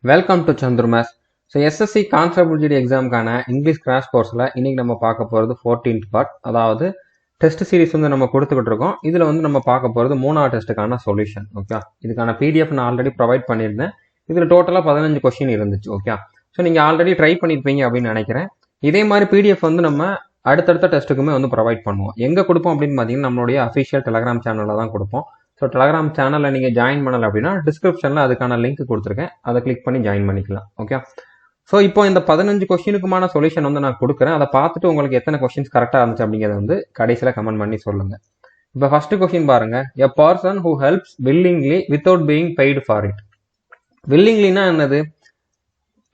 Welcome to Chandru Mass. So SSC CONSTABLE GD exam கான English crash courseல இன்னைக்கு நம்ம பார்க்க போறது 14th part. அதாவது டெஸ்ட் சீரிஸ் வந்து நம்ம கொடுத்துக்கிட்டு இருக்கோம். இதுல வந்து நம்ம பார்க்க போறது மூணாவது டெஸ்ட்டுக்கான சொல்யூஷன். ஓகே, இதுக்கான PDF நான் ஆல்ரெடி ப்ரொவைட் பண்ணியிருந்தேன். இதுல டோட்டலா 15 கொஸ்டின் இருந்துச்சு. ஓகே, ஸோ நீங்க ஆல்ரெடி ட்ரை பண்ணிருப்பீங்க அப்படின்னு நினைக்கிறேன். இதே மாதிரி PDF வந்து நம்ம அடுத்தடுத்த டெஸ்ட்டுக்குமே வந்து ப்ரொவைட் பண்ணுவோம். எங்க கொடுப்போம் அப்படின்னு பார்த்தீங்கன்னா நம்மளுடைய அஃபிஷியல் டெலிகிராம் சேனல்ல தான் கொடுப்போம். ஸோ டெலிகிராம் சேனலில் நீங்கள் ஜாயின் பண்ணலை அப்படின்னா டிஸ்கிரிப்ஷனில் அதுக்கான லிங்க் கொடுத்துருக்கேன், அதை கிளிக் பண்ணி ஜாயின் பண்ணிக்கலாம். ஓகே, ஸோ இப்போ இந்த 15 கொஸ்டினுக்குமான சொல்யூஷன் வந்து நான் கொடுக்குறேன். அதை பார்த்துட்டு உங்களுக்கு எத்தனை கொஸ்டின்ஸ் கரெக்டாக இருந்துச்சு அப்படிங்கிறத வந்து கடைசியில் கமெண்ட் பண்ணி சொல்லுங்கள். இப்போ ஃபர்ஸ்ட் கொஸ்டின் பாருங்க, a person who helps willingly without being paid for it. வில்லிங்லினா என்னது?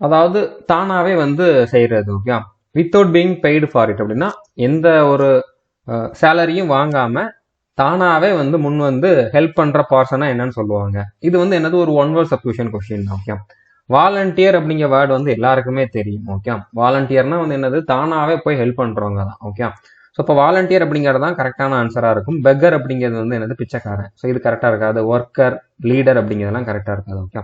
அதாவது தானாகவே வந்து செய்கிறது. Okay, without being paid for it அப்படின்னா எந்த ஒரு சேலரியும் வாங்காமல் தானாவே வந்து முன் வந்து ஹெல்ப் பண்ற பர்சனா என்னன்னு சொல்லுவாங்க. இது வந்து என்னது, ஒரு one word substitution question. Okay, volunteer அப்படிங்கிற வேர்டு வந்து எல்லாருக்குமே தெரியும். ஓகே, வாலண்டியர்னா வந்து என்னது, தானாவே போய் ஹெல்ப் பண்றவங்க தான். ஓகே, ஸோ இப்போ வாலண்டியர் அப்படிங்கிறது தான் கரெக்டான ஆன்சரா இருக்கும். பெக்கர் அப்படிங்கிறது வந்து என்னது, பிச்சைக்காரன். ஸோ இது கரெக்டா இருக்காது. ஒர்க்கர், லீடர் அப்படிங்கிறதெல்லாம் கரெக்டா இருக்காது. ஓகே,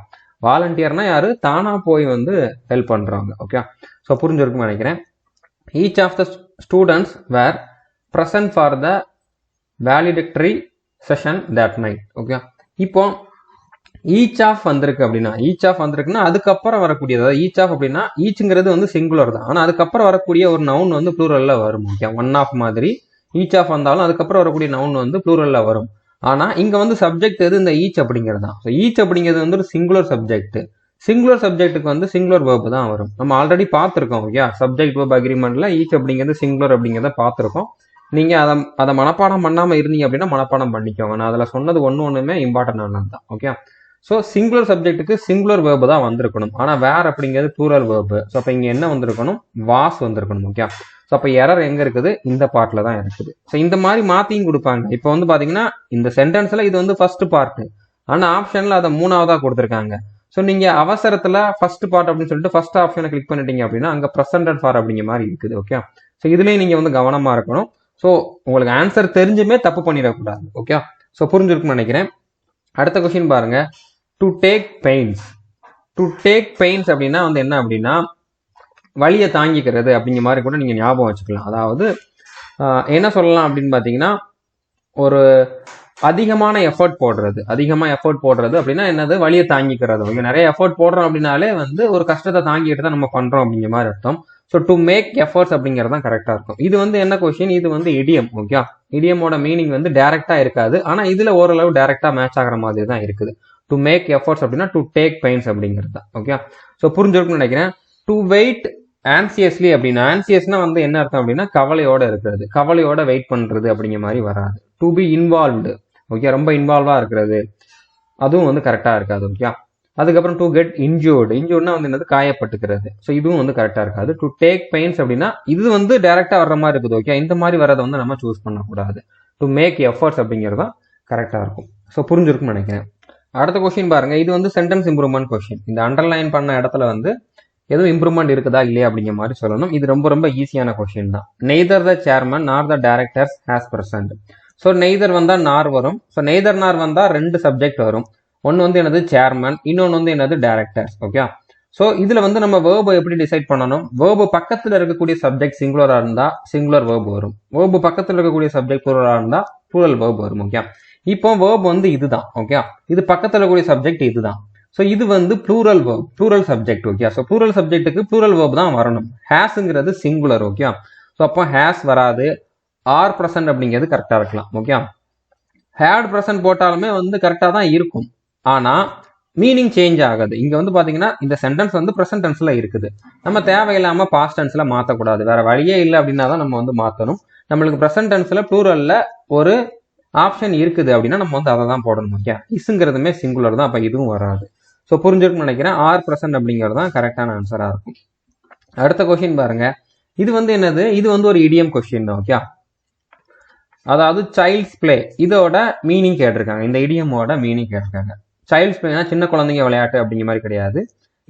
வாலண்டியர்னா யாரு, தானா போய் வந்து ஹெல்ப் பண்றவங்க. ஓகே, ஸோ புரிஞ்சிருக்குன்னு நினைக்கிறேன். Each of the students were present for the valedictory session that night. Okay, இப்போ ஈச் ஆஃப் வந்திருக்கு அப்படின்னா, ஈச் ஆஃப் வந்திருக்குன்னா அதுக்கப்புறம் வரக்கூடியது, அதாவது ஈச் ஆஃப் அப்படின்னா ஈச்சுங்கிறது வந்து சிங்குலர் தான், ஆனால் அதுக்கப்புறம் வரக்கூடிய ஒரு நவுன் வந்து ப்ளூரல்ல வரும். ஓகே, ஒன் ஆஃப் மாதிரி ஈச் ஆஃப் வந்தாலும் அதுக்கப்புறம் வரக்கூடிய நவுன் வந்து ப்ளூரல்ல வரும். ஆனா இங்க வந்து சப்ஜெக்ட் எது, இந்த ஈச் அப்படிங்கிறது தான். ஸோ ஈச் அப்படிங்கிறது வந்து ஒரு சிங்குலர் சப்ஜெக்ட். சிங்குலர் சப்ஜெக்ட்டுக்கு வந்து சிங்குலர் வேர்பு தான் வரும். நம்ம ஆல்ரெடி பார்த்துருக்கோம். ஓகே, சப்ஜெக்ட் வேர்ப் அக்ரிமெண்ட்ல ஈச் அப்படிங்கிறது சிங்குலர் அப்படிங்கிறத பார்த்துருக்கோம். நீங்க அதை மனப்பாடம் பண்ணாம இருந்தீங்க அப்படின்னா மனப்பாடம் பண்ணிக்கோங்க. நான் அதுல சொன்னது ஒண்ணுமே இம்பார்ட்டன்ட் ஆனது தான். ஓகே, ஸோ சிங்குலர் சப்ஜெக்ட்டுக்கு சிங்குலர் வேர்பு தான் வந்திருக்கணும். ஆனா வேர் அப்படிங்கிறது ப்ளூரல் வேர்பு. ஸோ அப்ப இங்க என்ன வந்திருக்கணும், வாஸ் வந்திருக்கணும். ஓகே, ஸோ அப்ப எரர் எங்க இருக்குது, இந்த பார்ட்ல தான் இருக்குது. ஸோ இந்த மாதிரி மாத்தியும் கொடுப்பாங்க. இப்போ வந்து பாத்தீங்கன்னா இந்த சென்டென்ஸ்ல இது வந்து ஃபர்ஸ்ட் பார்ட், ஆனா ஆப்ஷன்ல அதை மூணாவதா கொடுத்துருக்காங்க. ஸோ நீங்க அவசரத்துல ஃபர்ஸ்ட் பார்ட் அப்படின்னு சொல்லிட்டு ஃபர்ஸ்ட் ஆப்ஷனை கிளிக் பண்ணிட்டீங்க அப்படின்னா அங்க பிரசன்டட் ஃபார் அப்படிங்கிற மாதிரி இருக்குது. ஓகே, ஸோ இதுலயும் நீங்க வந்து கவனமா இருக்கணும். ஸோ உங்களுக்கு ஆன்சர் தெரிஞ்சுமே தப்பு பண்ணிடக்கூடாது. ஓகே, ஸோ புரிஞ்சிருக்குன்னு நினைக்கிறேன். அடுத்த கொஸ்டின் பாருங்க, to take pains. To take pains அப்படின்னா வந்து என்ன அப்படின்னா வலியை தாங்கிக்கிறது அப்படிங்கிற மாதிரி கூட நீங்க ஞாபகம் வச்சுக்கலாம். அதாவது என்ன சொல்லலாம் அப்படின்னு பாத்தீங்கன்னா, ஒரு அதிகமான எஃபர்ட் போடுறது. அதிகமா எஃபர்ட் போடுறது அப்படின்னா என்னது, வலியை தாங்கிக்கிறது. ஓகே, நிறைய எஃபர்ட் போடுறோம் அப்படின்னாலே வந்து ஒரு கஷ்டத்தை தாங்கிட்டு தான் நம்ம பண்றோம் அப்படிங்கிற மாதிரி அர்த்தம். ஸோ டு மேக் எஃபர்ட்ஸ் அப்படிங்கிறது தான் கரெக்டா இருக்கும். இது வந்து என்ன கொஸ்டின், இது வந்து இடியம். ஓகே, இடியமோட மீனிங் வந்து டைரக்டா இருக்காது, ஆனா இதுல ஓரளவு டைரக்டா மேட்ச் ஆகிற மாதிரி தான் இருக்குது. டு மேக் எஃபர்ட்ஸ் அப்படின்னா டு டேக் பெயின்ஸ் அப்படிங்கிறது தான். ஓகே, ஸோ புரிஞ்சிருக்குன்னு நினைக்கிறேன். டு வெயிட் ஆன்சியஸ்லி அப்படின்னா, ஆன்சியஸ்னா வந்து என்ன அர்த்தம் அப்படின்னா கவலையோட இருக்கிறது, கவலையோட வெயிட் பண்றது அப்படிங்கிற மாதிரி வராது. To be involved. ஓகே, ரொம்ப இன்வால்வா இருக்கிறது, அதுவும் வந்து கரெக்டா இருக்காது. ஓகே, அதுக்கப்புறம் டு கெட் இன்ஜூர்டு. இன்ஜூர்ட்னா வந்து என்னது, காயப்பட்டுக்கிறது. ஸோ இதுவும் வந்து கரெக்டா இருக்காது. டு டேக் பெயின்ஸ் அப்படின்னா இது வந்து டைரக்டா வர்ற மாதிரி இருக்குது. ஓகே, இந்த மாதிரி வரதை வந்து நம்ம சூஸ் பண்ணக்கூடாது. டு மேக் எஃபர்ட்ஸ் அப்படிங்கிறது தான் கரெக்டா இருக்கும். ஸோ புரிஞ்சிருக்குன்னு நினைக்கிறேன். அடுத்த கொஸ்டின் பாருங்க, இது வந்து சென்டென்ஸ் இம்ப்ரூவ்மெண்ட் கொஸ்டின். இந்த அண்டர்லைன் பண்ண இடத்துல வந்து எதுவும் இம்ப்ரூவ்மெண்ட் இருக்குதா இல்லையா அப்படிங்கிற மாதிரி சொல்லணும். இது ரொம்ப ரொம்ப ஈஸியான கொஸ்டின் தான். Neither the chairman nor the directors has present. So neither வந்தா நார் வரும். ஸோ நெய்தர் நார் வந்தா ரெண்டு சப்ஜெக்ட் வரும். ஒன்னு வந்து என்னது, சேர்மன், இன்னொன்னு வந்து என்னது, டைரக்டர்ஸ். ஓகே, ஸோ இதுல வந்து நம்ம வேர்பை எப்படி டிசைட் பண்ணணும், வேர்பு பக்கத்துல இருக்கக்கூடிய சப்ஜெக்ட் சிங்குலரா இருந்தா சிங்குலர் வேர்பு வரும், வேர்பு பக்கத்துல இருக்கக்கூடிய சப்ஜெக்ட் ப்ளூரலா இருந்தா ப்ளூரல் வேர்பு வரும். ஓகே, இப்போ வேர்பு வந்து இதுதான். ஓகே, இது பக்கத்துல இருக்கக்கூடிய சப்ஜெக்ட் இதுதான். ஸோ இது வந்து plural verb, plural subject. Okay, so plural சப்ஜெக்ட்டுக்கு ப்ளூரல் வேர்ப் தான் வரணும். ஹேஸ்ங்கிறது சிங்குலர். ஓகே, ஸோ அப்போ ஹேஸ் வராது. ஆர் பிரசன்ட் அப்படிங்கிறது கரெக்டா இருக்கலாம். ஓகே, ஹேட் பிரசன்ட் போட்டாலுமே வந்து கரெக்டா தான் இருக்கும், ஆனா மீனிங் சேஞ்ச் ஆகாது. இங்க வந்து பாத்தீங்கன்னா இந்த சென்டென்ஸ் வந்து பிரசன்ட் டென்ஸ்ல இருக்குது, நம்ம தேவையில்லாம பாஸ்ட் டென்ஸ்ல மாத்தக்கூடாது. வேற வழியே இல்லை அப்படின்னா தான் நம்ம வந்து மாத்தணும். நம்மளுக்கு பிரசன்ட் டென்ஸ்ல ப்ளூரல்ல ஒரு ஆப்ஷன் இருக்குது அப்படின்னா நம்ம வந்து அதை தான் போடணும். ஓகே, இஸ்ங்கிறதுமே சிங்குலர் தான், அப்ப இதுவும் வராது. ஸோ புரிஞ்சிருக்குன்னு நினைக்கிறேன். ஆர் பிரசன்ட் அப்படிங்கிறது தான் கரெக்டான ஆன்சரா இருக்கும். அடுத்த கொஸ்டின் பாருங்க, இது வந்து என்னது, இது வந்து ஒரு இடியம் கொஸ்டின் தான். ஓகே, அதாவது சைல்ட்ஸ் பிளே, இதோட மீனிங் கேட்டிருக்காங்க. இந்த இடியமோட மீனிங் கேட்டிருக்காங்க. சைல்ட்ஸ் பிளேனா சின்ன குழந்தைங்க விளையாட்டு அப்படிங்கிற மாதிரி கிடையாது.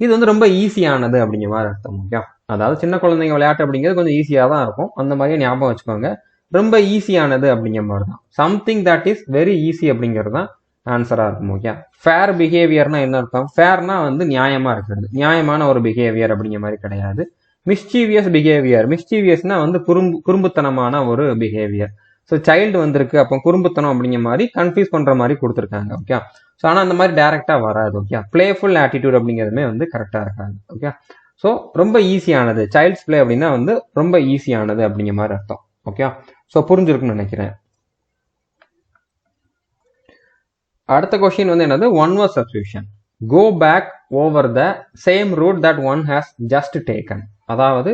இது வந்து ரொம்ப ஈஸியானது அப்படிங்கிற மாதிரி அர்த்தம். ஓகே, அதாவது சின்ன குழந்தைங்க விளையாட்டு அப்படிங்கிறது கொஞ்சம் ஈஸியா தான் இருக்கும், அந்த மாதிரியே ஞாபகம் வச்சுக்கோங்க. ரொம்ப ஈஸியானது அப்படிங்கிற மாதிரி தான். Something that is very easy அப்படிங்கிறது தான் ஆன்சரா இருக்கும். ஓகே, ஃபேர் பிஹேவியர்னா என்ன அர்த்தம்? ஃபேர்னா வந்து நியாயமா இருக்கிறது, நியாயமான ஒரு பிஹேவியர் அப்படிங்கிற மாதிரி கிடையாது. மிஸ்சீவியஸ் பிஹேவியர், மிஸ்சீவியஸ்னா வந்து குறும்புத்தனமான ஒரு பிஹேவியர். ஸோ சைல்டு வந்திருக்கு, அப்போ குறும்புத்தனம் அப்படிங்கிற மாதிரி கன்ஃபியூஸ் பண்ற மாதிரி கொடுத்துருக்காங்க. ஓகே, ஸோ ஆனால் அந்த மாதிரி டைரக்டா வராது. ஓகே, பிளேஃபுல் ஆட்டிடியூட் அப்படிங்கிறதுமே வந்து கரெக்டா இருக்காது. ஓகே, ஸோ ரொம்ப ஈஸியானது, சைல்ட்ஸ் பிளே அப்படின்னா வந்து ரொம்ப ஈஸியானது அப்படிங்கிற மாதிரி அர்த்தம். ஓகே, ஸோ புரிஞ்சிருக்குன்னு நினைக்கிறேன். அடுத்த கொஸ்டின் வந்து என்னது? One word substitution. Go back over the same route that one has just taken. அதாவது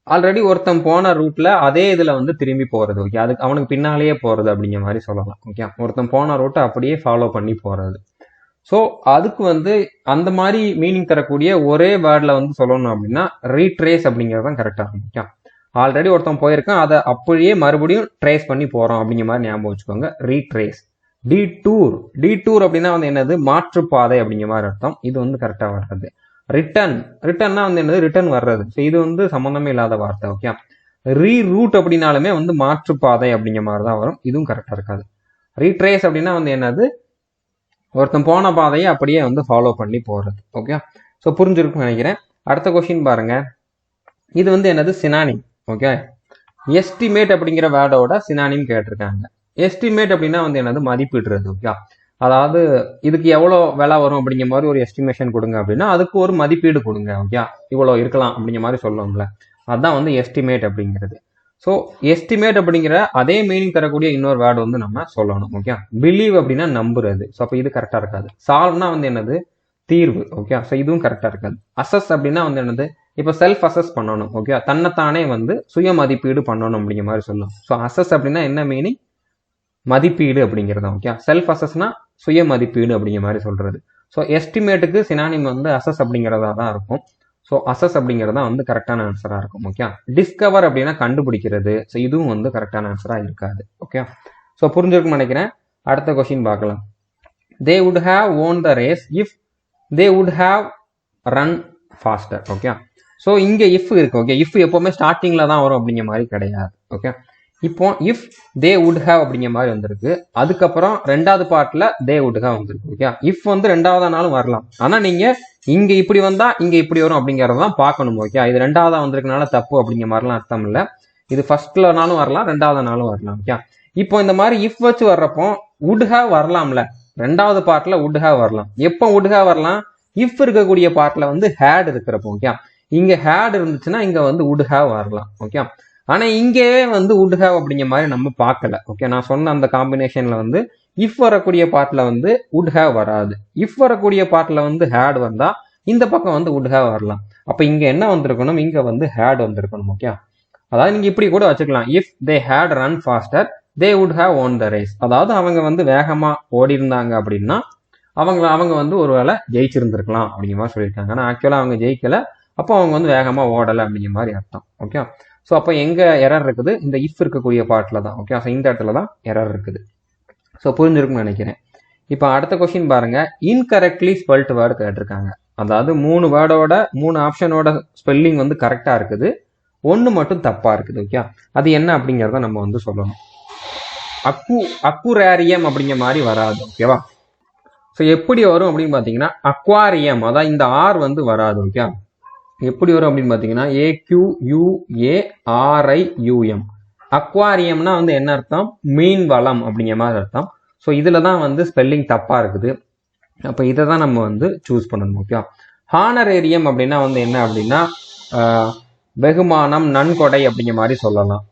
ஆல்ரெடி ஒருத்தன் போன ரூட்ல அதே இதுல வந்து திரும்பி போறது. ஓகே, அதுக்கு அவனுக்கு பின்னாலேயே போறது அப்படிங்கிற மாதிரி சொல்லலாம். ஓகே, ஒருத்தன் போன ரூட்டை அப்படியே ஃபாலோ பண்ணி போறது. ஸோ அதுக்கு வந்து அந்த மாதிரி மீனிங் தரக்கூடிய ஒரே வேர்ட்ல வந்து சொல்லணும் அப்படின்னா ரீட்ரேஸ் அப்படிங்கிறது தான் கரெக்டாக இருக்கும். ஓகே, ஆல்ரெடி ஒருத்தன் போயிருக்கான், அதை அப்படியே மறுபடியும் ட்ரேஸ் பண்ணி போறோம் அப்படிங்கிற மாதிரி ஞாபகம் வச்சுக்கோங்க, ரீட்ரேஸ். டீடூர், டீடூர் அப்படின்னா வந்து என்னது? மாற்றுப்பாதை அப்படிங்கிற மாதிரி அர்த்தம். இது வந்து கரெக்டாக வர்றது. ரிட்டர்ன், ரிட்டர்ன்னா வந்து என்னது? ரிட்டர்ன் வர்றது. ஸோ இது வந்து சம்பந்தமே இல்லாத வார்த்தை. ஓகே, ரீரூட் அப்படின்னாலுமே வந்து மாற்றுப்பாதை அப்படிங்கிற மாதிரி தான் வரும். இதுவும் கரெக்டாக இருக்காது. ரீட்ரேஸ் அப்படின்னா வந்து என்னது? ஒருத்தன் போன பாதையை அப்படியே வந்து ஃபாலோ பண்ணி போறது. ஓகே, ஸோ புரிஞ்சிருக்குன்னு நினைக்கிறேன். அடுத்த கொஸ்டின் பாருங்க. இது வந்து என்னது? சினானிம். ஓகே, எஸ்டிமேட் அப்படிங்கிற வேர்டோட சினானிம் கேட்டிருக்காங்க. எஸ்டிமேட் அப்படின்னா வந்து என்னது? மதிப்பிடுறது. ஓகே, அதாவது இதுக்கு எவ்வளோ விலை வரும் அப்படிங்கிற மாதிரி ஒரு எஸ்டிமேஷன் கொடுங்க அப்படின்னா அதுக்கு ஒரு மதிப்பீடு கொடுங்க. ஓகே, இவ்வளோ இருக்கலாம் அப்படிங்கிற மாதிரி சொல்லுவோம்ல, அதுதான் வந்து எஸ்டிமேட் அப்படிங்கிறது. ஸோ எஸ்டிமேட் அப்படிங்கிற அதே மீனிங் தரக்கூடிய இன்னொரு வேர்டு வந்து நம்ம சொல்லணும். ஓகே, பிலீவ் அப்படின்னா நம்புறது. ஸோ அப்போ இது கரெக்டாக இருக்காது. சால்வ்னா வந்து என்னது? தீர்வு. ஓகே, ஸோ இதுவும் கரெக்டாக இருக்காது. அசஸ் அப்படின்னா வந்து என்னது? இப்போ செல்ஃப் அசஸ் பண்ணணும். ஓகே, தன்னைத்தானே வந்து சுய மதிப்பீடு பண்ணணும் அப்படிங்கிற மாதிரி சொல்லும். ஸோ அசஸ் அப்படின்னா என்ன மீனிங்? மதிப்பீடு அப்படிங்கிறது. ஓகே, செல்ஃப் அசஸ்னா சுய மதிப்பீடு அப்படிங்கிற மாதிரி சொல்றது. ஸோ எஸ்டிமேட்டுக்கு சினானிம் வந்து அசஸ் அப்படிங்கிறதா தான் இருக்கும். ஸோ அசஸ் அப்படிங்கிறது தான் வந்து கரெக்டான ஆன்சராக இருக்கும். ஓகே, டிஸ்கவர் அப்படின்னா கண்டுபிடிக்கிறது. ஸோ இதுவும் வந்து கரெக்டான ஆன்சராக இருக்காது. ஓகே, ஸோ புரிஞ்சிருக்குன்னு நினைக்கிறேன். அடுத்த கொஸ்டின் பார்க்கலாம். They would have won the race if they would have run faster. Okay, so இங்கே இஃப் இருக்கு. ஓகே, இஃப் எப்போவுமே ஸ்டார்டிங்கில் தான் வரும் அப்படிங்கிற மாதிரி கிடையாது. ஓகே, இப்போ இஃப் தே வுட் ஹேவ் அப்படிங்கிற மாதிரி வந்திருக்கு, அதுக்கப்புறம் ரெண்டாவது பார்ட்ல தே வுட் ஹேவ் வந்திருக்கு. ஓகே, இஃப் வந்து ரெண்டாவது நாளும் வரலாம், ஆனா நீங்க இங்க இப்படி வந்தா இங்க இப்படி வரும் அப்படிங்கறதான் பார்க்கணும். ஓகே, இது ரெண்டாவதா வந்திருக்கனால தப்பு அப்படிங்கிற மாதிரிலாம் அர்த்தம் இல்லை. இது ஃபர்ஸ்ட்லனாலும் வரலாம், ரெண்டாவது நாளும் வரலாம். ஓகே, இப்போ இந்த மாதிரி இஃப் வச்சு வர்றப்போ வுட் ஹேவ் வரலாம்ல, ரெண்டாவது பார்ட்ல வுட் ஹேவ் வரலாம். எப்போ வுட் ஹேவ் வரலாம்? இஃப் இருக்கக்கூடிய பார்ட்ல வந்து ஹேட் இருக்கிறப்போ. ஓகே, இங்க ஹேட் இருந்துச்சுன்னா இங்க வந்து வுட் ஹேவ் வரலாம். ஓகே, ஆனா இங்கே வந்து வுட் ஹேவ் அப்படிங்கிற மாதிரி நம்ம பார்க்கல. ஓகே, நான் சொன்ன அந்த காம்பினேஷன்ல வந்து இஃப் வரக்கூடிய பார்ட்ல வந்து வுட் ஹேவ் வராது, இஃப் வரக்கூடிய பார்ட்ல வந்து ஹேட் வந்தா இந்த பக்கம் வந்து வுட் ஹேவ் வரலாம். அப்ப இங்க என்ன வந்திருக்கணும்? இங்க வந்து ஹேட் வந்திருக்கணும். ஓகே, அதாவது நீங்க இப்படி கூட வச்சுக்கலாம், if they had run faster they would have won the race. அதாவது அவங்க வந்து வேகமா ஓடி இருந்தாங்க அப்படின்னா அவங்க வந்து ஒருவேளை ஜெயிச்சிருந்திருக்கலாம் அப்படிங்கிற மாதிரி சொல்லியிருக்காங்க. ஆனா ஆக்சுவலா அவங்க ஜெயிக்கல, அப்போ அவங்க வந்து வேகமா ஓடலை அப்படிங்கிற மாதிரி அர்த்தம். ஓகே, ஸோ அப்போ எங்க எரர் இருக்குது? இந்த இஃப் இருக்கக்கூடிய பார்ட்ல தான். ஓகே, ஸோ இந்த இடத்துல தான் எரர் இருக்குது. ஸோ புரிஞ்சிருக்குன்னு நினைக்கிறேன். இப்போ அடுத்த கொஸ்டின் பாருங்க. இன்கரெக்ட்லி ஸ்பெல்ட் வேர்டு கேட்டிருக்காங்க. அதாவது 3 வேர்டோட 3 ஆப்ஷனோட ஸ்பெல்லிங் வந்து கரெக்டா இருக்குது, ஒன்று மட்டும் தப்பா இருக்குது. ஓகே, அது என்ன அப்படிங்கிறத நம்ம வந்து சொல்லணும். அக்குரேரியம் அப்படிங்கிற மாதிரி வராது. ஓகேவா? ஸோ எப்படி வரும் அப்படின்னு பார்த்தீங்கன்னா அக்வாரியம், அதான் இந்த ஆர் வந்து வராது. ஓகே, எப்படி வரும் அப்படின்னு பார்த்தீங்கன்னா AQUARIUM. அக்வாரியம்னா வந்து என்ன அர்த்தம்? மீன் வளம் அப்படிங்கிற மாதிரி அர்த்தம். ஸோ இதுல தான் வந்து ஸ்பெல்லிங் தப்பா இருக்குது. அப்போ இதை தான் நம்ம வந்து சூஸ் பண்ணணும். ஓகே, ஹானரேரியம் அப்படின்னா வந்து என்ன அப்படின்னா வெகுமானம், நன்கொடை அப்படிங்கிற மாதிரி சொல்லலாம்.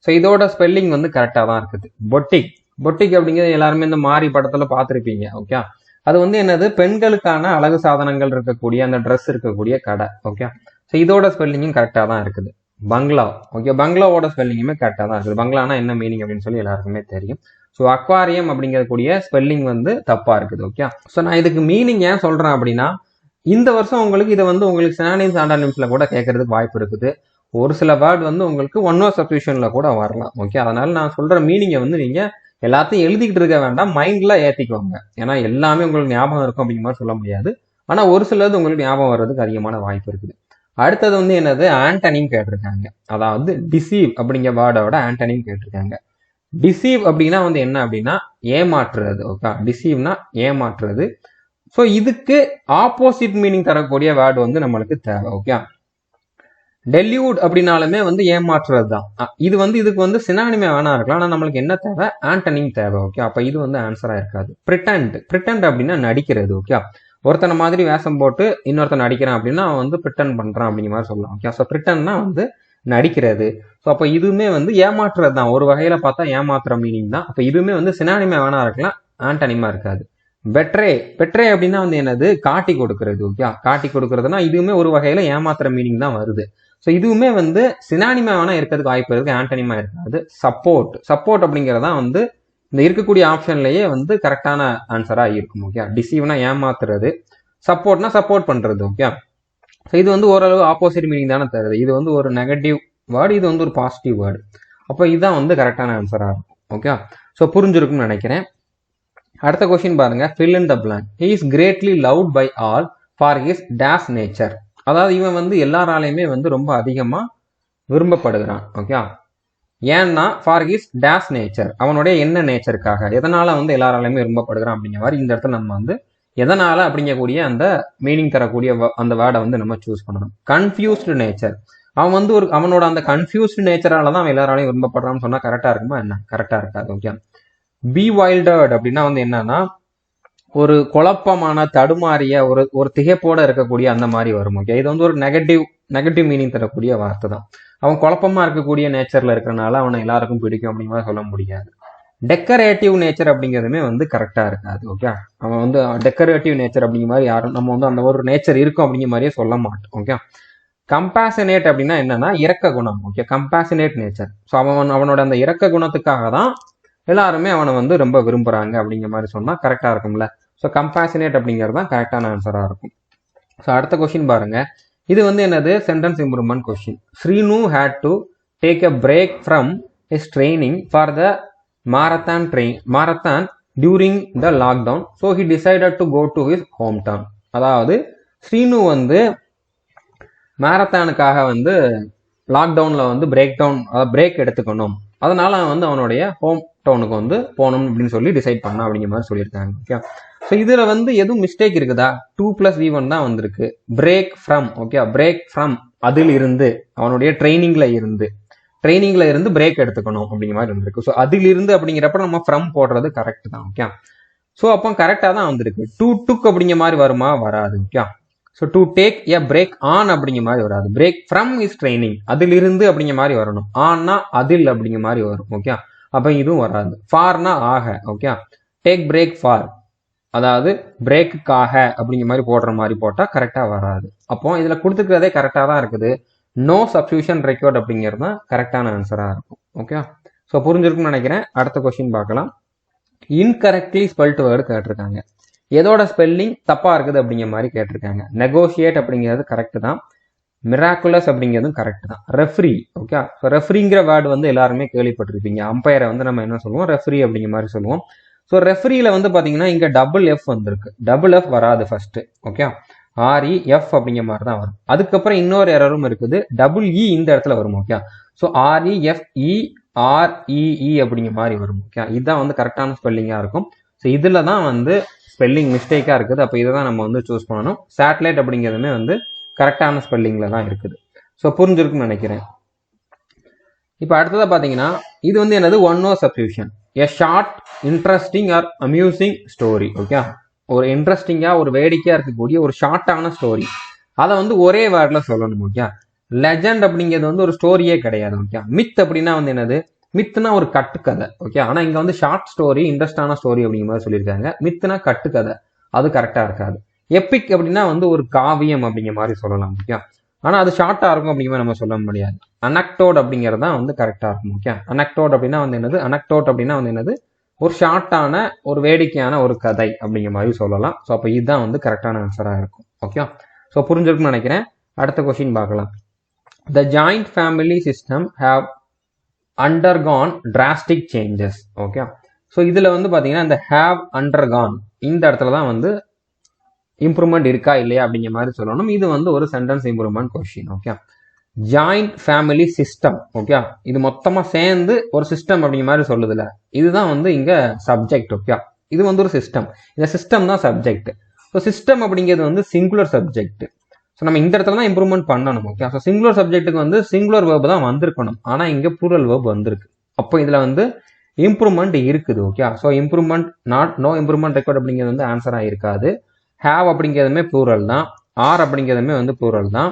ஸோ இதோட ஸ்பெல்லிங் வந்து கரெக்டாக தான் இருக்குது. பொட்டிக், பொட்டிக் அப்படிங்கிறது எல்லாருமே இந்த மாரி படத்துல பார்த்துருப்பீங்க. ஓகே, அது வந்து என்னது? பெண்களுக்கான அழகு சாதனங்கள் இருக்கக்கூடிய அந்த ட்ரெஸ் இருக்கக்கூடிய கடை. ஓகே, ஸோ இதோட ஸ்பெல்லிங்கும் கரெக்டாக தான் இருக்குது. பங்களா, ஓகே, பங்களாவோட ஸ்பெல்லிங்குமே கரெக்டாக தான் இருக்குது. பங்களானா என்ன மீனிங் அப்படின்னு சொல்லி எல்லாருக்குமே தெரியும். ஸோ அக்வாரியம் அப்படிங்கக்கூடிய ஸ்பெல்லிங் வந்து தப்பா இருக்குது. ஓகே, ஸோ நான் இதுக்கு மீனிங் ஏன் சொல்றேன் அப்படின்னா இந்த வருஷம் உங்களுக்கு இதை வந்து உங்களுக்கு சினானிம்ஸ் ஆண்டானிம்ஸ்ல கூட கேட்கறதுக்கு வாய்ப்பு இருக்குது. ஒரு சில வேர்டு வந்து உங்களுக்கு ஒன் வேர்ட் சப்ஸ்டிடியூஷன்ல கூட வரலாம். ஓகே, அதனால நான் சொல்ற மீனிங்கை வந்து நீங்க எல்லாத்தையும் எழுதிக்கிட்டு இருக்க வேண்டாம், மைண்ட்ல ஏத்திக்குவாங்க. ஏன்னா எல்லாமே உங்களுக்கு ஞாபகம் இருக்கும் அப்படிங்கிற மாதிரி சொல்ல முடியாது. ஆனா ஒரு சிலது உங்களுக்கு ஞாபகம் வர்றதுக்கு அதிகமான வாய்ப்பு இருக்குது. அடுத்தது வந்து என்னது? ஆண்டனிம் கேட்டிருக்காங்க. அதாவது டிசீவ் அப்படிங்கிற வேர்டோட ஆண்டனிம் கேட்டிருக்காங்க. டிசீவ் அப்படின்னா வந்து என்ன அப்படின்னா ஏமாற்றுறது. ஓகே, டிசீவ்னா ஏமாற்றுறது. ஸோ இதுக்கு ஆப்போசிட் மீனிங் தரக்கூடிய வேர்டு வந்து நம்மளுக்கு தேவை. ஓகே, டெல்யூட் அப்படின்னாலுமே வந்து ஏமாற்றுறது தான். இது வந்து இதுக்கு வந்து சினானிமே வேணா இருக்கலாம். ஆனால் நம்மளுக்கு என்ன தேவை, ஆண்டனிம் தேவை. ஓகே, அப்போ இது வந்து ஆன்சரா இருக்காது. பிரிட்டன்ட் அப்படின்னா நடிக்கிறது. ஓகே, ஒருத்தனை மாதிரி வேஷம் போட்டு இன்னொருத்தன் நடிக்கிறான் அப்படின்னா அவன் வந்து பிரிட்டன் பண்றான் அப்படிங்கிற மாதிரி சொல்லலாம். ஓகே, ஸோ பிரிட்டன்னா வந்து நடிக்கிறது. ஸோ அப்போ இதுவுமே வந்து ஏமாற்றுறது தான். ஒரு வகையில பார்த்தா ஏமாத்துற மீனிங் தான். அப்போ இதுவுமே வந்து சினானிமே வேணா இருக்கலாம், ஆண்டனிமா இருக்காது. பெட்ரே அப்படின்னா வந்து என்னது, காட்டி கொடுக்கறது. ஓகே, காட்டி கொடுக்கறதுனா இதுவுமே ஒரு வகையில ஏமாத்துற மீனிங் தான் வருது. ஸோ இதுவுமே வந்து சினானிமா வேணா இருக்கிறதுக்கு வாய்ப்பு இருக்கு, ஆண்டனிமா இருக்காது. சப்போர்ட் அப்படிங்கறதான் வந்து இந்த இருக்கக்கூடிய ஆப்ஷன்லயே வந்து கரெக்டான ஆன்சரா இருக்கும். ஓகே, டிசீவ்னா ஏமாத்துறது, சப்போர்ட்னா சப்போர்ட் பண்றது. ஓகே, ஸோ இது வந்து ஓரளவு ஆப்போசிட் மீனிங் தானே தருது. இது வந்து ஒரு நெகட்டிவ் வேர்டு, இது வந்து ஒரு பாசிட்டிவ் வேர்டு. அப்போ இதுதான் வந்து கரெக்டான ஆன்சரா இருக்கும். ஓகே, ஸோ புரிஞ்சிருக்கும்னு நினைக்கிறேன். அடுத்த கொஸ்டின் பாருங்க, fill in the blank. He is greatly loved by all for his dash nature. அதாவது இவன் வந்து எல்லாராலையுமே வந்து ரொம்ப அதிகமா விரும்பப்படுகிறான். ஓகே, ஏன்னா ஃபார் ஹிஸ் டேஷ் நேச்சர், அவனுடைய என்ன நேச்சருக்காக, எதனால வந்து எல்லாராலையுமே விரும்பப்படுகிறான் அப்படிங்கிற மாதிரி இந்த இடத்துல நம்ம வந்து எதனால அப்படிங்கக்கூடிய அந்த மீனிங் தரக்கூடிய அந்த வேர்டை வந்து நம்ம சூஸ் பண்ணணும். கன்ஃபியூஸ்டு நேச்சர், அவன் வந்து அவனோட அந்த கன்ஃபியூஸ்டு நேச்சரால தான் அவன் எல்லாராலையும் விரும்பப்படுறான்னு சொன்னா கரெக்டா இருக்குமா என்ன, கரெக்டா இருக்காது. ஓகே, பி வைல்டர்ட் அப்படின்னா வந்து என்னன்னா ஒரு குழப்பமான தடுமாறிய ஒரு திகைப்போட இருக்கக்கூடிய அந்த மாதிரி வரும். ஓகே, இது வந்து ஒரு நெகட்டிவ் மீனிங் தரக்கூடிய வார்த்தை தான். அவன் குழப்பமா இருக்கக்கூடிய நேச்சர்ல இருக்கிறனால அவனை எல்லாருக்கும் பிடிக்கும் அப்படிங்கிற சொல்ல முடியாது. டெக்கரேட்டிவ் நேச்சர் அப்படிங்கிறதுமே வந்து கரெக்டா இருக்காது. ஓகே, அவன் வந்து டெக்கரேட்டிவ் நேச்சர் அப்படிங்கிற மாதிரி யாரும் நம்ம வந்து அந்த ஒரு நேச்சர் இருக்கும் அப்படிங்கிற மாதிரியே சொல்ல மாட்டோம். ஓகே, கம்பேஷனேட் அப்படின்னா என்னன்னா இரக்க குணம். Okay, compassionate nature. ஸோ அவனோட அந்த இரக்க குணத்துக்காக தான் எல்லாருமே அவனை வந்து ரொம்ப விரும்புறாங்க அப்படிங்கிற மாதிரி சொன்னா கரெக்டா இருக்கும்ல. ஸோ கம்பேஷனேட் அப்படிங்கிறது தான் கரெக்டான ஆன்சரா இருக்கும். ஸோ அடுத்த கொஸ்டின் பாருங்க, இது வந்து என்னது, sentence improvement question. Srinu had to take a break from his training for the marathon during the lockdown. So he decided to go to his home town. அதாவது ஸ்ரீனு வந்து மாரத்தானுக்காக வந்து லாக்டவுன்ல வந்து பிரேக் எடுத்துக்கணும், அதனால வந்து அவனுடைய ஹோம் டவுனுக்கு வந்து போகணும் அப்படின்னு சொல்லி டிசைட் பண்ணா அப்படிங்கிற மாதிரி சொல்லியிருக்காங்க. ஓகே, ஸோ இதுல வந்து எதுவும் மிஸ்டேக் இருக்குதா, 2+V1 தான் வந்திருக்கு. Break from. Okay, break from அதில் இருந்து, அவனுடைய ட்ரைனிங்ல இருந்து பிரேக் எடுத்துக்கணும் அப்படிங்கிற மாதிரி வந்திருக்கு. ஸோ அதில் இருந்து அப்படிங்கிறப்ப நம்ம ஃப்ரம் போடுறது கரெக்ட் தான். ஓகே, ஸோ அப்போ கரெக்டா தான் வந்திருக்கு. டுக் அப்படிங்கிற மாதிரி வருமா, வராது. Okay, so to take a break on அப்படிங்கிற மாதிரி வராது. பிரேக் ஃப்ரம் இஸ் ட்ரைனிங், அதில் இருந்து அப்படிங்கிற மாதிரி வரணும். ஆன்னா அதில் அப்படிங்கிற மாதிரி வரும். ஓகே, அப்போ இதுவும் வராது. ஃபார்னா ஆக. ஓகே, டேக் பிரேக் ஃபார், அதாவது பிரேக்குக்காக அப்படிங்கிற மாதிரி போடுற மாதிரி போட்டா கரெக்டா வராது. அப்போ இதுல கொடுத்துக்கிறதே கரெக்டா தான் இருக்குது. நோ சப்ஸ்டியூஷன் ரெக்வயர்ட் அப்படிங்கிறது தான் கரெக்டான ஆன்சரா இருக்கும். ஓகே, ஸோ புரிஞ்சிருக்கும்னு நினைக்கிறேன். அடுத்த கொஸ்டின் பார்க்கலாம். இன்கரெக்ட்லி ஸ்பெல்ட் வேர்டு கேட்டிருக்காங்க. எதோட ஸ்பெல்லிங் தப்பா இருக்குது அப்படிங்கிற மாதிரி கேட்டிருக்காங்க. நெகோசியேட் அப்படிங்கிறது கரெக்ட் தான், மிராக்குலஸ் அப்படிங்கிறதும் கரெக்ட் தான். ரெஃப்ரி. ஓகே, ஸோ ரெஃப்ரிங்கிற வேர்டு வந்து எல்லாருமே கேள்விப்பட்டிருப்பீங்க. அம்பையரை வந்து நம்ம என்ன சொல்லுவோம், ரெஃப்ரி அப்படிங்கிற மாதிரி சொல்லுவோம். ஸோ ரெஃப்ரியில வந்து பாத்தீங்கன்னா இங்க டபுள் எஃப் வந்திருக்கு. டபுள் எஃப் வராது ஃபர்ஸ்ட். ஓகே, REF அப்படிங்கிற மாதிரி தான் வரும். அதுக்கப்புறம் இன்னொரு எரரும் இருக்குது, டபுள் இ இந்த இடத்துல வரும். ஓகே, ஸோ REFEREE அப்படிங்கிற மாதிரி வரும். ஓகே, இதுதான் வந்து கரெக்டான ஸ்பெல்லிங்கா இருக்கும். ஸோ இதுல தான் வந்து ஸ்பெல்லிங் மிஸ்டேக்கா இருக்குது. அப்போ இதை தான் நம்ம வந்து சூஸ் பண்ணணும். சேட்டலைட் அப்படிங்கிறதுமே வந்து கரெக்டான ஸ்பெல்லிங்ல தான் இருக்குது. ஸோ புரிஞ்சிருக்குன்னு நினைக்கிறேன். இப்போ அடுத்ததா பாத்தீங்கன்னா இது வந்து என்னது, one no substitution. A short interesting or amusing story. Okay, ஒரு இன்ட்ரெஸ்டிங்கா ஒரு வேடிக்கையா இருக்கக்கூடிய ஒரு ஷார்ட்டான ஸ்டோரி, அதை வந்து ஒரே வேர்ட்ல சொல்லணும். ஓகே, லெஜண்ட் அப்படிங்கிறது வந்து ஒரு ஸ்டோரியே கிடையாது. ஓகே, மித் அப்படின்னா வந்து என்னது, மித்னா ஒரு கட்டுக்கதை. ஓகே, ஆனா இங்க வந்து ஷார்ட் ஸ்டோரி, இன்ட்ரெஸ்டான ஸ்டோரி அப்படிங்கிற மாதிரி சொல்லியிருக்காங்க. மித்னா கட்டுக்கதை, அது கரெக்டா இருக்காது. எப்பிக் அப்படின்னா வந்து ஒரு காவியம் அப்படிங்கிற மாதிரி சொல்லலாம். ஓகே, ஆனா அது ஷார்ட்டா இருக்கும் அப்படிங்கிற மாதிரி நம்ம சொல்ல முடியாது. அனக்டோட் அப்படிங்கிறது தான் வந்து கரெக்டா இருக்கும். ஓகே, அனக்டோட் அப்படின்னா வந்து என்னது, ஒரு ஷார்ட்டான ஒரு வேடிக்கையான ஒரு கதை அப்படிங்கிற மாதிரி சொல்லலாம். ஸோ அப்போ இதுதான் வந்து கரெக்டான ஆன்சரா இருக்கும். ஓகே, ஸோ புரிஞ்சிருக்குன்னு நினைக்கிறேன். அடுத்த கொஸ்டின் பார்க்கலாம். The joint family system have undergone drastic changes. Okay, so இதுல வந்து பாத்தீங்கன்னா இந்த have undergone இந்த இடத்துல தான் வந்து இம்ப்ரூவ்மெண்ட் இருக்கா இல்லையா அப்படிங்கிற மாதிரி சொல்லணும். இது வந்து ஒரு sentence improvement question. Okay, joint family system. Okay, இது மொத்தமா சேர்ந்து ஒரு சிஸ்டம் அப்படிங்கிற மாதிரி சொல்லுதுல, இதுதான் வந்து இங்க சப்ஜெக்ட். ஓகே, இது வந்து ஒரு சிஸ்டம், இந்த சிஸ்டம் தான் சப்ஜெக்ட். ஸோ சிஸ்டம் அப்படிங்கிறது வந்து சிங்குலர் சப்ஜெக்ட். ஸோ நம்ம இந்த இடத்துல தான் இம்ப்ரூவ்மெண்ட் பண்ணணும். ஓகே, ஸோ சிங்குலர் சப்ஜெக்ட்டுக்கு வந்து சிங்குலர் வேர்ப் தான் வந்திருக்கணும், ஆனா இங்க ப்ளூரல் வேர்ப் வந்திருக்கு. அப்போ இதுல வந்து இம்ப்ரூவ்மெண்ட் இருக்குது. Okay, so improvement not no improvement record அப்படிங்கிறது வந்து ஆன்சரா இருக்காது. ஹேவ் அப்படிங்கிறதுமே ப்ளூரல் தான், ஆர் அப்படிங்கிறதுமே வந்து ப்ளூரல் தான்,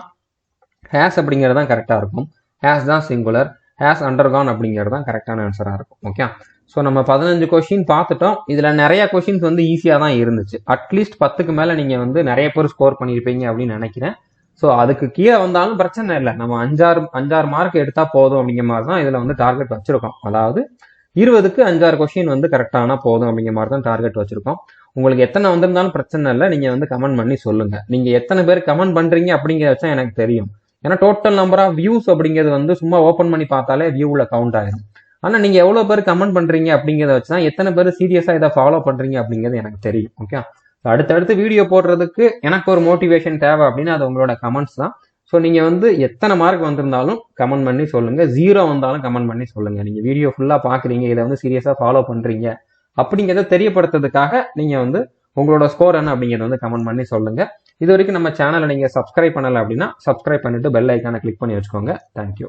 ஹேஸ் அப்படிங்கிறது தான் கரெக்டாக இருக்கும், ஹேஸ் தான் சிங்குலர், ஹேஸ் அண்டர்கான் அப்படிங்கிறது தான் கரெக்டான ஆன்சராக இருக்கும். ஓகே, ஸோ நம்ம 15 கொஸ்டின் பார்த்துட்டோம். இதில் நிறைய கொஸ்டின்ஸ் வந்து ஈஸியாக தான் இருந்துச்சு. அட்லீஸ்ட் 10க்கு மேலே நீங்கள் வந்து நிறைய பேர் ஸ்கோர் பண்ணியிருப்பீங்க அப்படின்னு நினைக்கிறேன். ஸோ அதுக்கு கீழே வந்தாலும் பிரச்சனை இல்லை, நம்ம அஞ்சாறு மார்க் எடுத்தால் போதும் அப்படிங்கிற மாதிரி தான் இதில் வந்து டார்கெட் வச்சிருக்கோம். அதாவது 20க்கு 5-6 கொஸ்டின் வந்து கரெக்டானா போதும் அப்படிங்கிற மாதிரி தான் டார்கெட் வச்சிருக்கோம். உங்களுக்கு எத்தனை வந்திருந்தாலும் பிரச்சனை இல்லை, நீங்கள் வந்து கமெண்ட் பண்ணி சொல்லுங்க. நீங்கள் எத்தனை பேர் கமெண்ட் பண்ணுறீங்க அப்படிங்கிறத வச்சா எனக்கு தெரியும். ஏன்னா டோட்டல் நம்பர் ஆஃப் வியூஸ் அப்படிங்கிறது வந்து சும்மா ஓப்பன் பண்ணி பார்த்தாலே வியூவில் கவுண்ட் ஆயிரும். ஆனால் நீங்கள் எவ்வளோ பேர் கமெண்ட் பண்ணுறீங்க அப்படிங்கிறத வச்சு தான் எத்தனை பேர் சீரியஸாக இதை ஃபாலோ பண்ணுறீங்க அப்படிங்கிறது எனக்கு தெரியும். ஓகே, அடுத்தடுத்து வீடியோ போடுறதுக்கு எனக்கு ஒரு மோட்டிவேஷன் தேவை அப்படின்னு அது உங்களோட கமெண்ட்ஸ் தான். ஸோ நீங்கள் வந்து எத்தனை மார்க் வந்திருந்தாலும் கமெண்ட் பண்ணி சொல்லுங்கள், 0 வந்தாலும் கமெண்ட் பண்ணி சொல்லுங்கள். நீங்கள் வீடியோ ஃபுல்லாக பார்க்குறீங்க, இதை வந்து சீரியஸாக ஃபாலோ பண்ணுறீங்க அப்படிங்கிறத தெரியப்படுத்துறதுக்காக நீங்கள் வந்து உங்களோட ஸ்கோர் என்ன அப்படிங்கிறத வந்து கமெண்ட் பண்ணி சொல்லுங்கள். இது வரைக்கும் நம்ம சேனலை நீங்கள் சப்ஸ்கிரைப் பண்ணலை அப்படின்னா சப்ஸ்கிரைப் பண்ணிட்டு பெல் ஐக்கானை கிளிக் பண்ணி வச்சுக்கோங்க. தேங்க்யூ.